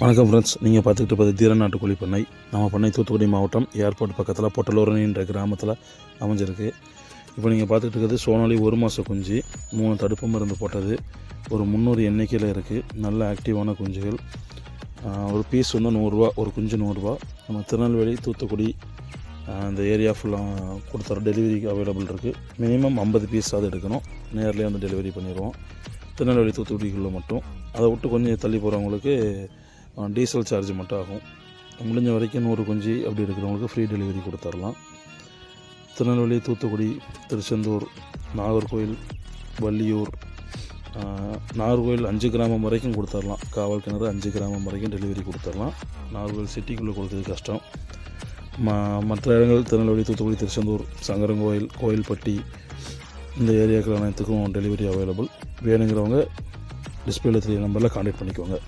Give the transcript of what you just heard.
வணக்கம் ஃப்ரெண்ட்ஸ், நீங்கள் பார்த்துக்கிட்டு இருப்பது தீரன் நாட்டுக்கோழி பண்ணை. நம்ம பண்ணை தூத்துக்குடி மாவட்டம் ஏர்போர்ட் பக்கத்தில் பொட்டலூரணின்ற கிராமத்தில் அமைஞ்சிருக்கு. இப்போ நீங்கள் பார்த்துக்கிட்டு இருக்கிறது சோனாலி 1 மாத குஞ்சு, 3 தடுப்பு மருந்து போட்டது, ஒரு 300 எண்ணிக்கையில் இருக்குது. நல்ல ஆக்டிவான குஞ்சுகள். ஒரு பீஸ் வந்து 100 ரூபா, ஒரு குஞ்சு 100 ரூபா. நம்ம திருநெல்வேலி தூத்துக்குடி அந்த ஏரியா ஃபுல்லாக கொடுத்துற டெலிவரிக்கு அவைலபிள் இருக்குது. மினிமம் 50 பீஸ் அது எடுக்கணும். நேர்லேயே வந்து டெலிவரி பண்ணிடுவோம். திருநெல்வேலி தூத்துக்குடிக்குள்ளே மட்டும். அதை விட்டு கொஞ்சம் தள்ளி போகிறவங்களுக்கு டீசல் சார்ஜ் மட்டும் ஆகும். முடிஞ்ச வரைக்கும் 100 குஞ்சு அப்படி இருக்கிறவங்களுக்கு ஃப்ரீ டெலிவரி கொடுத்துர்லாம். திருநெல்வேலி, தூத்துக்குடி, திருச்செந்தூர், நாகர்கோவில், வள்ளியூர், நாகர்கோவில் 5 கிராமம் வரைக்கும் கொடுத்துர்லாம். காவல் கிணறு 5 கிராமம் வரைக்கும் டெலிவரி கொடுத்துர்லாம். நாகர்கோவில் சிட்டிக்குள்ளே கொடுக்குறது கஷ்டம். மற்ற இடங்கள் திருநெல்வேலி, தூத்துக்குடி, திருச்செந்தூர், சங்கரங்கோயில், கோயில்பட்டி இந்த ஏரியாக்கள் அனைத்துக்கும் டெலிவரி அவைலபிள். வேணுங்கிறவங்க டிஸ்பிளேல 3 நம்பரில் கான்டாக்ட் பண்ணிக்கோங்க.